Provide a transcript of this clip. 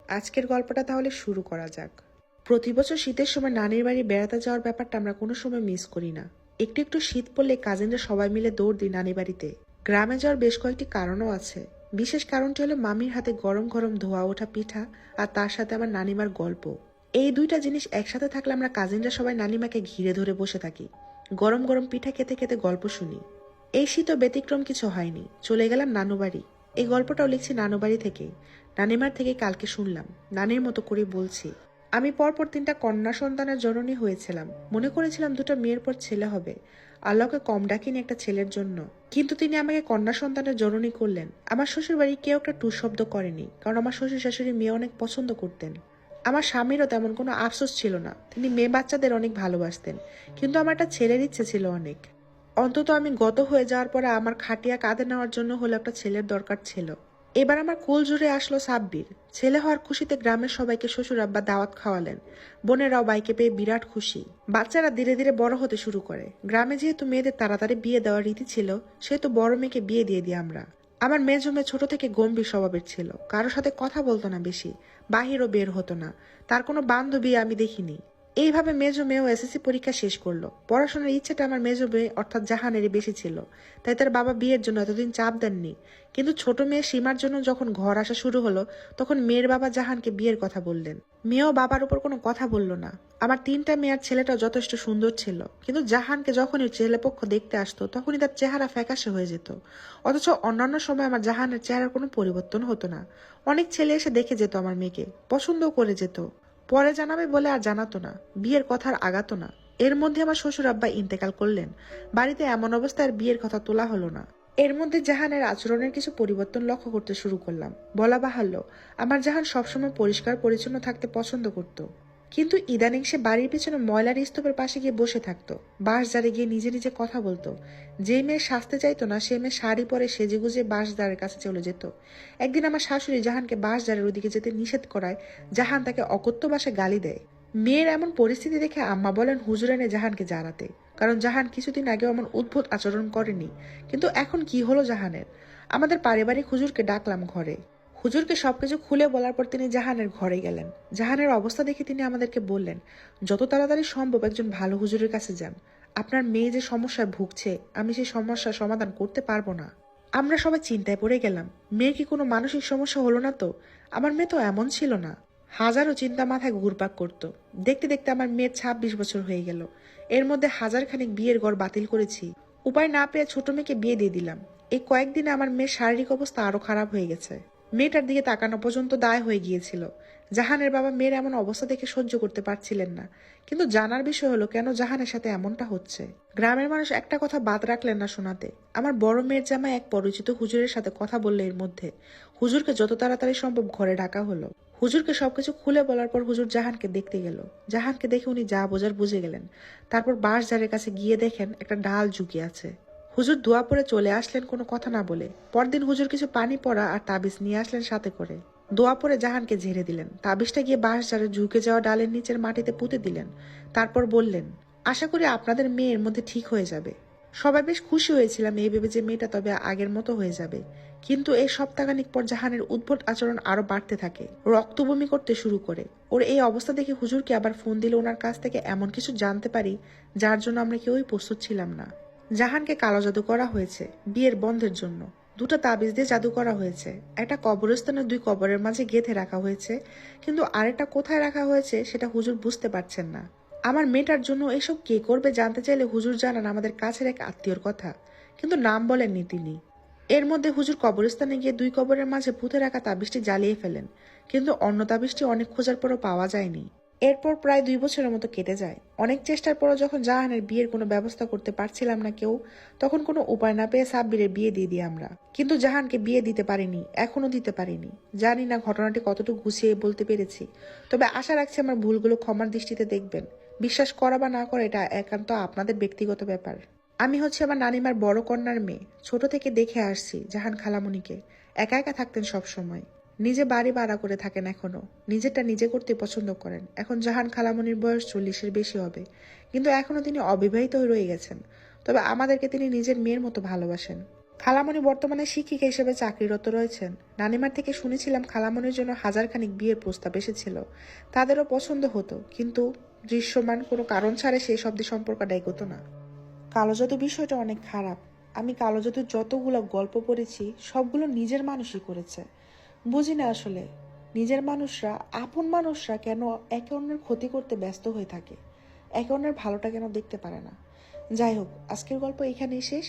আজকের গল্পটা তাহলে শুরু করা যাক। প্রতি বছর শীতের সময় নানির বাড়ি বেড়াতে যাওয়ার ব্যাপারটা আমরা কোনো সময় মিস করি না। একটু একটু শীত পড়লে কাজিনরা সবাই মিলে দৌড় দিই নানি বাড়িতে। গ্রামে যাওয়ার বেশ কয়েকটি কারণও আছে। বিশেষ কারণটি হলো মামির হাতে গরম গরম ধোয়া ওঠা পিঠা, আর তার সাথে আমার নানিমার গল্প। এই দুইটা জিনিস একসাথে থাকলে আমরা কাজিনরা সবাই নানিমাকে ঘিরে ধরে বসে থাকি, গরম গরম পিঠা খেতে খেতে গল্প শুনি। এই শীতও ব্যতিক্রম কিছু হয়নি। চলে গেলাম নানু বাড়ি। এই গল্পটাও লিখছি নানু বাড়ি থেকেই। নানিমার থেকে কালকে শুনলাম, নানির মতো করে বলছি। আমি পরপর 3টা কন্যা সন্তানের জননী হয়েছিলাম। মনে করেছিলাম 2টা মেয়ের পর ছেলে হবে। আল্লাহকে কম ডাকিনি একটা ছেলের জন্য। কিন্তু তিনি আমাকে কন্যা সন্তানের জননী করলেন। আমার শ্বশুর বাড়ি কেউ একটা টু শব্দ করেনি, কারণ আমার শ্বশুর শাশুড়ি মেয়ে অনেক পছন্দ করতেন। আমার স্বামীরও তেমন কোনো আফসোস ছিল না, তিনি মেয়ে বাচ্চাদের অনেক ভালোবাসতেন। কিন্তু আমার একটা ছেলের ইচ্ছে ছিল অনেক। অন্তত আমি গত হয়ে যাওয়ার পরে আমার খাটিয়া কাঁধে নেওয়ার জন্য হলো একটা ছেলের দরকার ছিল। এবার আমার কোল জুড়ে আসলো সাব্বির। ছেলে হওয়ার খুশিতে গ্রামের সবাইকে শ্বশুর আব্বা দাওয়াত খাওয়ালেন। বোনেরাও বাইকে পেয়ে বিরাট খুশি। বাচ্চারা ধীরে ধীরে বড় হতে শুরু করে। গ্রামে যেহেতু মেয়েদের তাড়াতাড়ি বিয়ে দেওয়ার রীতি ছিল, সেহেতু বড় মেয়েকে বিয়ে দিয়ে দিই আমরা। আমার মেজো মেয়ে ছোট থেকে গম্ভীর স্বভাবের ছিল, কারোর সাথে কথা বলতো না বেশি, বাহিরও বের হতো না। তার কোনো বান্ধবী আমি দেখিনি। এইভাবে মেজো মেয়েও এসএসসি পরীক্ষা শেষ করলো। পড়াশোনার ইচ্ছেটা আমার মেজো মেয়ে অর্থাৎ জাহানেরই বেশি ছিল, তাই তার বাবা বিয়ের জন্য এতদিন চাপ দেননি। কিন্তু ছোট মেয়ে সীমার জন্য যখন ঘর আসা শুরু হলো, তখন মেয়ের বাবা জাহানকে বিয়ের কথা বললেন। মেয়েও বাবার উপর কোনো কথা বলল না। আমার 3টা মেয়ের ছেলেটাও যথেষ্ট সুন্দর ছিল, কিন্তু জাহানকে যখনই ছেলেপক্ষ দেখতে আসতো তখনই তার চেহারা ফ্যাকাশে হয়ে যেত। অথচ অন্যান্য সময় আমার জাহানের চেহারার কোনো পরিবর্তন হতো না। অনেক ছেলে এসে দেখে যেত আমার মেয়েকে, পছন্দও করে যেত। পরে জানাবে বলে আর জানাতো না, বিয়ের কথা আর আগাতো না। এর মধ্যে আমার শ্বশুর আব্বা ইন্তেকাল করলেন। বাড়িতে এমন অবস্থায় আর বিয়ের কথা তোলা হলো না। এর মধ্যে জাহানের আচরণের কিছু পরিবর্তন লক্ষ্য করতে শুরু করলাম। বলা বাহুল্য, আমার জাহান সবসময় পরিষ্কার পরিচ্ছন্ন থাকতে পছন্দ করত। কিন্তু ইদানিং সে বাড়ির পিছনে ময়লার স্তূপের পাশে গিয়ে বসে থাকতো, বাঁশ ঝাড়ে গিয়ে নিজে নিজে কথা বলতো। যে মেয়ে সাজতে চাইতো না, সে মেয়ে শাড়ি পরে সেজেগুজে বাঁশ ঝাড়ের কাছে চলে যেত। একদিন আমার শাশুড়ি জাহানকে বাঁশ ঝাড়ের ওদিকে যেতে নিষেধ করায় জাহান তাকে অকথ্য ভাষায় গালি দেয়। মেয়ের এমন পরিস্থিতি দেখে আম্মা বলেন হুজুর এনে জাহানকে জানাতে, কারণ জাহান কিছুদিন আগেও এমন উদ্ভট আচরণ করেনি। কিন্তু এখন কি হলো জাহানের? আমাদের পারিবারিক হুজুরকে ডাকলাম ঘরে। হুজুরকে সবকিছু খুলে বলার পর তিনি জাহানের ঘরে গেলেন। জাহানের অবস্থা দেখে তিনি আমাদেরকে বললেন, যত তাড়াতাড়ি সম্ভব একজন ভালো হুজুরের কাছে যান। আপনার মেয়ে যে সমস্যায় ভুগছে, আমি সেই সমস্যার সমাধান করতে পারবো না। আমরা সবাই চিন্তায় পড়ে গেলাম, মেয়ের কি কোনো মানসিক সমস্যা হলো না তো? আমার মেয়ে তো এমন ছিল না। হাজারো চিন্তা মাথায় ঘুরপাক করত। দেখতে দেখতে আমার মেয়ের 26 বছর হয়ে গেল। এর মধ্যে হাজারখানেক বিয়ের ঘর বাতিল করেছি। উপায় না পেয়ে ছোট মেয়েকে বিয়ে দিয়ে দিলাম। এই কয়েকদিনে আমার মেয়ের শারীরিক অবস্থা আরো খারাপ হয়ে গেছে। মেয়েটার দিকে তাকানো পর্যন্ত দায় হয়ে গিয়েছিল। জাহানের বাবা মেয়ের এমন অবস্থা দেখে সহ্য করতে পারছিলেন না। কিন্তু জানার বিষয় হলো কেন জাহানের সাথে এমনটা হচ্ছে। গ্রামের মানুষ একটা কথা বাদ রাখলেন না শোনাতে। আমার বড় মেয়ের জামাই এক পরিচিত হুজুরের সাথে কথা বললে এর মধ্যে। হুজুরকে যত তাড়াতাড়ি সম্ভব ঘরে ডাকা হলো। হুজুরকে সবকিছু খুলে বলার পর হুজুর জাহানকে দেখতে গেল। জাহানকে দেখে উনি যা বোঝার বুঝে গেলেন। তারপর বাঁশ ঝাড়ের কাছে গিয়ে দেখেন একটা ডাল ঝুঁকে আছে। হুজুর দোয়া পরে চলে আসলেন কোনো কথা না বলে। পরদিন হুজুর কিছু পানি পড়া আর তাবিজ নিয়ে আসলেন সাথে করে। দোয়া পরে জাহানকে ঝেড়ে দিলেন। তাবিজটা গিয়ে বাঁশ ঝাড়ে ঝুঁকে যাওয়া ডালের নিচের মাটিতে পুঁতে দিলেন। তারপর বললেন, আশা করি আপনাদের মেয়ের মধ্যে ঠিক হয়ে যাবে। সবাই বেশ খুশি হয়েছিলাম এই ভেবে যে মেয়েটা তবে আগের মতো হয়ে যাবে। কিন্তু এই সপ্তাহখানিক পর জাহানের উদ্ভট আচরণ আরো বাড়তে থাকে। রক্ত বমি করতে শুরু করে। ওর এই অবস্থা দেখে হুজুরকে আবার ফোন দিলে ওনার কাছ থেকে এমন কিছু জানতে পারি যার জন্য আমরা কেউই প্রস্তুত ছিলাম না। জাহানকে কালো জাদু করা হয়েছে বিয়ের বন্ধের জন্য। 2টা তাবিজ দিয়ে জাদু করা হয়েছে। একটা কবরস্থানের 2 কবরের মাঝে গেঁথে রাখা হয়েছে, কিন্তু আরেকটা কোথায় রাখা হয়েছে সেটা হুজুর বুঝতে পারছেন না। আমার মেয়েটার জন্য এসব কে করবে জানতে চাইলে হুজুর জানান আমাদের কাছের এক আত্মীয়র কথা, কিন্তু নাম বলেননি তিনি। এর মধ্যে হুজুর কবরস্থানে গিয়ে 2 কবরের মাঝে পুঁতে রাখা তাবিজটি জ্বালিয়ে ফেলেন, কিন্তু অন্য তাবিজটি অনেক খোঁজার পরও পাওয়া যায়নি। এরপর প্রায় 2 বছরের মতো কেটে যায়। অনেক চেষ্টার পরও যখন জাহানের বিয়ের কোনো ব্যবস্থা করতে পারছিলাম না কেউ, তখন কোনো উপায় না পেয়ে সাব্বিরের বিয়ে দিয়ে দিই আমরা। কিন্তু জাহানকে বিয়ে দিতে পারিনি, এখনো দিতে পারিনি। জানি না ঘটনাটি কতটুকু গুছিয়ে বলতে পেরেছি, তবে আশা রাখছি আমার ভুলগুলো ক্ষমার দৃষ্টিতে দেখবেন। বিশ্বাস করা বা না করা এটা একান্ত আপনাদের ব্যক্তিগত ব্যাপার। আমি হচ্ছে আমার নানিমার বড় কন্যার মেয়ে। ছোট থেকে দেখে আসছি জাহান খালামণিকে। একা একা থাকতেন সব সময়। নিজে বাড়ি ভাড়া করে থাকেন এখনো। নিজেরটা নিজে করতে পছন্দ করেন। এখন জাহান খালামণির বয়স 40-এর বেশি হবে, কিন্তু এখনো তিনি অবিবাহিত রয়ে গেছেন। তবে আমাদেরকে তিনি নিজের মেয়ের মতো ভালোবাসেন। খালামণি বর্তমানে শিক্ষিকা হিসেবে চাকরিরত রয়েছেন। নানিমার থেকে শুনেছিলাম খালামণির জন্য হাজারখানিক বিয়ের প্রস্তাব এসেছিল। তাদেরও পছন্দ হতো, কিন্তু দৃশ্যমান কোনো কারণ ছাড়া সেই শব্দে সম্পর্কটা এগোতো না। কালো জাদু বিষয়টা অনেক খারাপ। আমি কালো জাদুর যতগুলো গল্প পড়েছি সবগুলো নিজের মানুষই করেছে। বুঝি না আসলে নিজের মানুষরা, আপন মানুষরা কেন একে অন্যের ক্ষতি করতে ব্যস্ত হয়ে থাকে, একে অন্যের ভালোটা কেন দেখতে পারে না। যাই হোক, আজকের গল্প এখানেই শেষ।